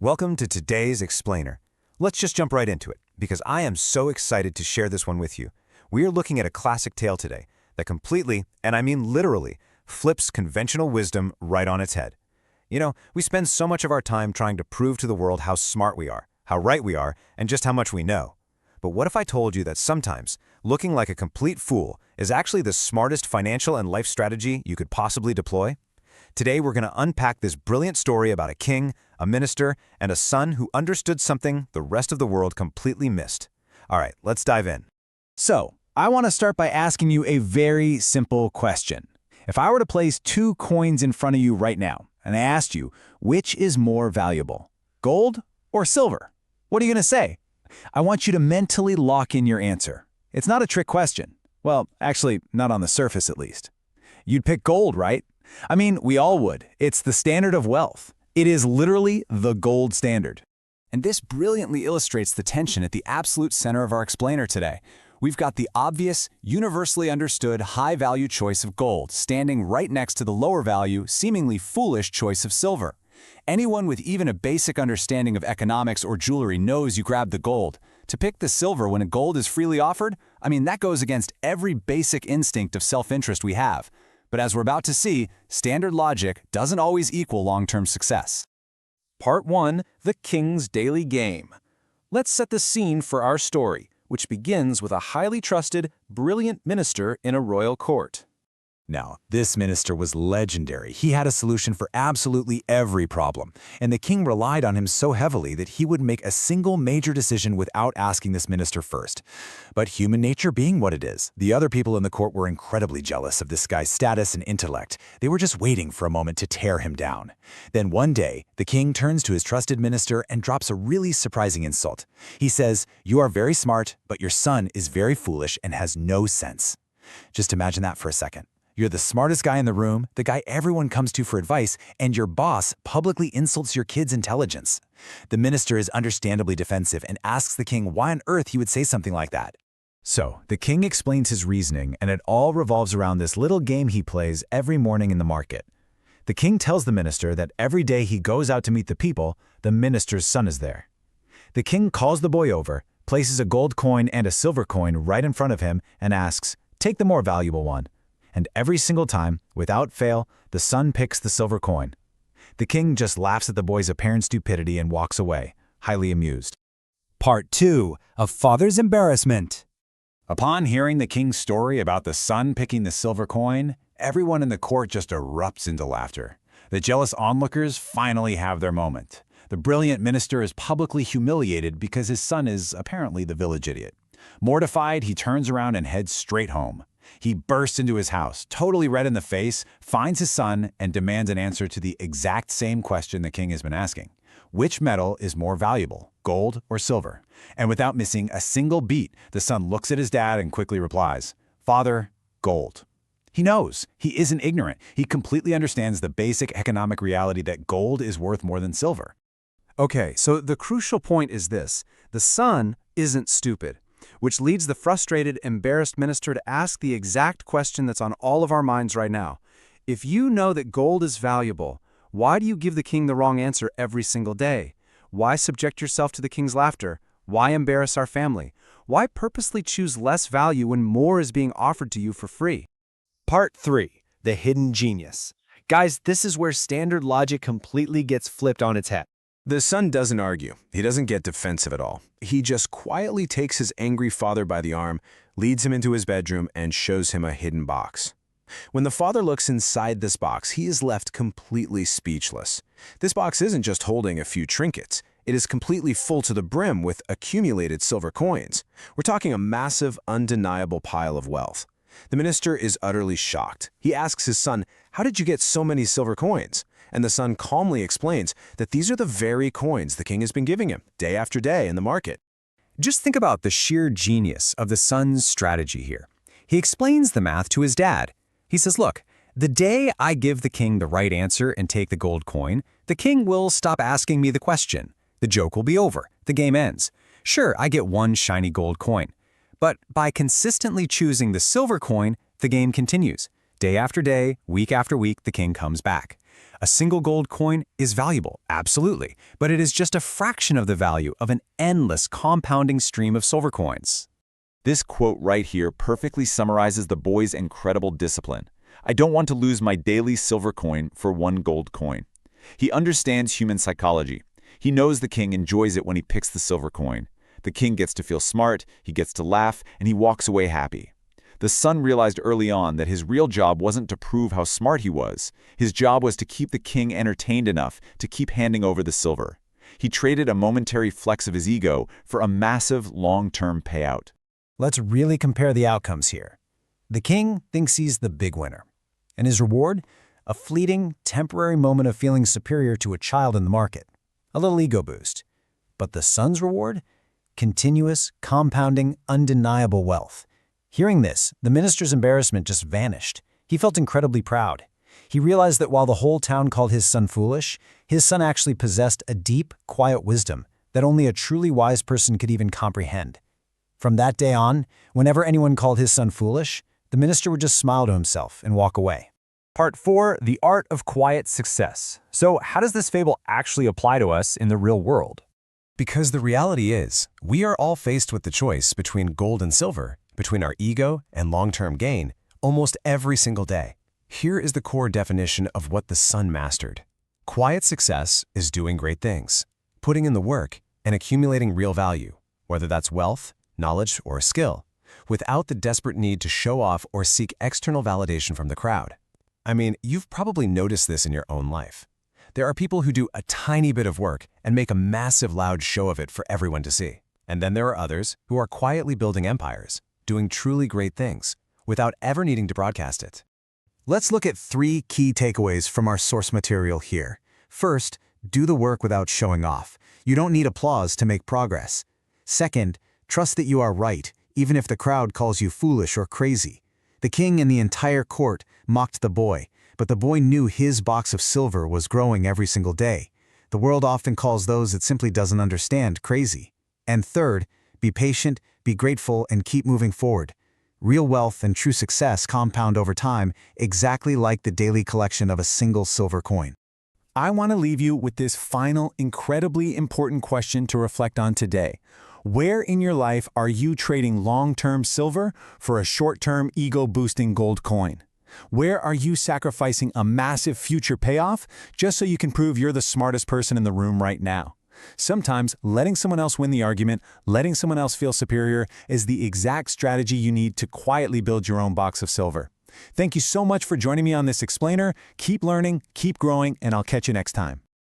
Welcome to today's Explainer. Let's just jump right into it, because I am so excited to share this one with you. We are looking at a classic tale today that completely, and I mean literally, flips conventional wisdom right on its head. You know, we spend so much of our time trying to prove to the world how smart we are, how right we are, and just how much we know. But what if I told you that sometimes looking like a complete fool is actually the smartest financial and life strategy you could possibly deploy? Today, we're going to unpack this brilliant story about a king, a minister, and a son who understood something the rest of the world completely missed. All right, let's dive in. So, I want to start by asking you a very simple question. If I were to place two coins in front of you right now, and I asked you, which is more valuable, gold or silver? What are you going to say? I want you to mentally lock in your answer. It's not a trick question. Well, actually, not on the surface at least. You'd pick gold, right? I mean, we all would. It's the standard of wealth. It is literally the gold standard. And this brilliantly illustrates the tension at the absolute center of our explainer today. We've got the obvious, universally understood high-value choice of gold standing right next to the lower-value, seemingly foolish choice of silver. Anyone with even a basic understanding of economics or jewelry knows you grab the gold. To pick the silver when a gold is freely offered, I mean, that goes against every basic instinct of self-interest we have. But as we're about to see, standard logic doesn't always equal long-term success. Part 1, The King's Daily Game. Let's set the scene for our story, which begins with a highly trusted, brilliant minister in a royal court. Now, this minister was legendary. He had a solution for absolutely every problem, and the king relied on him so heavily that he would make a single major decision without asking this minister first. But human nature being what it is, the other people in the court were incredibly jealous of this guy's status and intellect. They were just waiting for a moment to tear him down. Then one day, the king turns to his trusted minister and drops a really surprising insult. He says, "You are very smart, but your son is very foolish and has no sense." Just imagine that for a second. You're the smartest guy in the room, the guy everyone comes to for advice, and your boss publicly insults your kid's intelligence. The minister is understandably defensive and asks the king why on earth he would say something like that. So, the king explains his reasoning, and it all revolves around this little game he plays every morning in the market. The king tells the minister that every day he goes out to meet the people, the minister's son is there. The king calls the boy over, places a gold coin and a silver coin right in front of him, and asks, "Take the more valuable one." And every single time, without fail, the son picks the silver coin. The king just laughs at the boy's apparent stupidity and walks away, highly amused. Part 2, A Father's Embarrassment. Upon hearing the king's story about the son picking the silver coin, everyone in the court just erupts into laughter. The jealous onlookers finally have their moment. The brilliant minister is publicly humiliated because his son is apparently the village idiot. Mortified, he turns around and heads straight home. He bursts into his house, totally red in the face, finds his son, and demands an answer to the exact same question the king has been asking. Which metal is more valuable, gold or silver? And without missing a single beat, the son looks at his dad and quickly replies, "Father, gold." He knows. He isn't ignorant. He completely understands the basic economic reality that gold is worth more than silver. Okay, so the crucial point is this. The son isn't stupid, which leads the frustrated, embarrassed minister to ask the exact question that's on all of our minds right now. If you know that gold is valuable, why do you give the king the wrong answer every single day? Why subject yourself to the king's laughter? Why embarrass our family? Why purposely choose less value when more is being offered to you for free? Part 3, The Hidden Genius. Guys, this is where standard logic completely gets flipped on its head. The son doesn't argue. He doesn't get defensive at all. He just quietly takes his angry father by the arm, leads him into his bedroom, and shows him a hidden box. When the father looks inside this box, he is left completely speechless. This box isn't just holding a few trinkets. It is completely full to the brim with accumulated silver coins. We're talking a massive, undeniable pile of wealth. The minister is utterly shocked. He asks his son, "How did you get so many silver coins?" And the son calmly explains that these are the very coins the king has been giving him, day after day in the market. Just think about the sheer genius of the son's strategy here. He explains the math to his dad. He says, "Look, the day I give the king the right answer and take the gold coin, the king will stop asking me the question. The joke will be over. The game ends. Sure, I get one shiny gold coin. But by consistently choosing the silver coin, the game continues. Day after day, week after week, the king comes back. A single gold coin is valuable, absolutely, but it is just a fraction of the value of an endless compounding stream of silver coins. This quote right here perfectly summarizes the boy's incredible discipline. I don't want to lose my daily silver coin for one gold coin. He understands human psychology. He knows the king enjoys it when he picks the silver coin. The king gets to feel smart, he gets to laugh, and he walks away happy. The son realized early on that his real job wasn't to prove how smart he was. His job was to keep the king entertained enough to keep handing over the silver. He traded a momentary flex of his ego for a massive long-term payout. Let's really compare the outcomes here. The king thinks he's the big winner. And his reward? A fleeting, temporary moment of feeling superior to a child in the market. A little ego boost. But the son's reward? Continuous, compounding, undeniable wealth. Hearing this, the minister's embarrassment just vanished. He felt incredibly proud. He realized that while the whole town called his son foolish, his son actually possessed a deep, quiet wisdom that only a truly wise person could even comprehend. From that day on, whenever anyone called his son foolish, the minister would just smile to himself and walk away. Part 4, the art of quiet success. So how does this fable actually apply to us in the real world? Because the reality is, we are all faced with the choice between gold and silver, between our ego and long-term gain, almost every single day. Here is the core definition of what the son mastered. Quiet success is doing great things, putting in the work, and accumulating real value, whether that's wealth, knowledge, or a skill, without the desperate need to show off or seek external validation from the crowd. I mean, you've probably noticed this in your own life. There are people who do a tiny bit of work and make a massive loud show of it for everyone to see. And then there are others who are quietly building empires, doing truly great things, without ever needing to broadcast it. Let's look at 3 key takeaways from our source material here. First, do the work without showing off. You don't need applause to make progress. Second, trust that you are right, even if the crowd calls you foolish or crazy. The king and the entire court mocked the boy, but the boy knew his box of silver was growing every single day. The world often calls those it simply doesn't understand crazy. And third, be patient, be grateful, and keep moving forward. Real wealth and true success compound over time, exactly like the daily collection of a single silver coin. I want to leave you with this final, incredibly important question to reflect on today. Where in your life are you trading long-term silver for a short-term ego-boosting gold coin? Where are you sacrificing a massive future payoff just so you can prove you're the smartest person in the room right now? Sometimes letting someone else win the argument, letting someone else feel superior, is the exact strategy you need to quietly build your own box of silver. Thank you so much for joining me on this explainer. Keep learning, keep growing, and I'll catch you next time.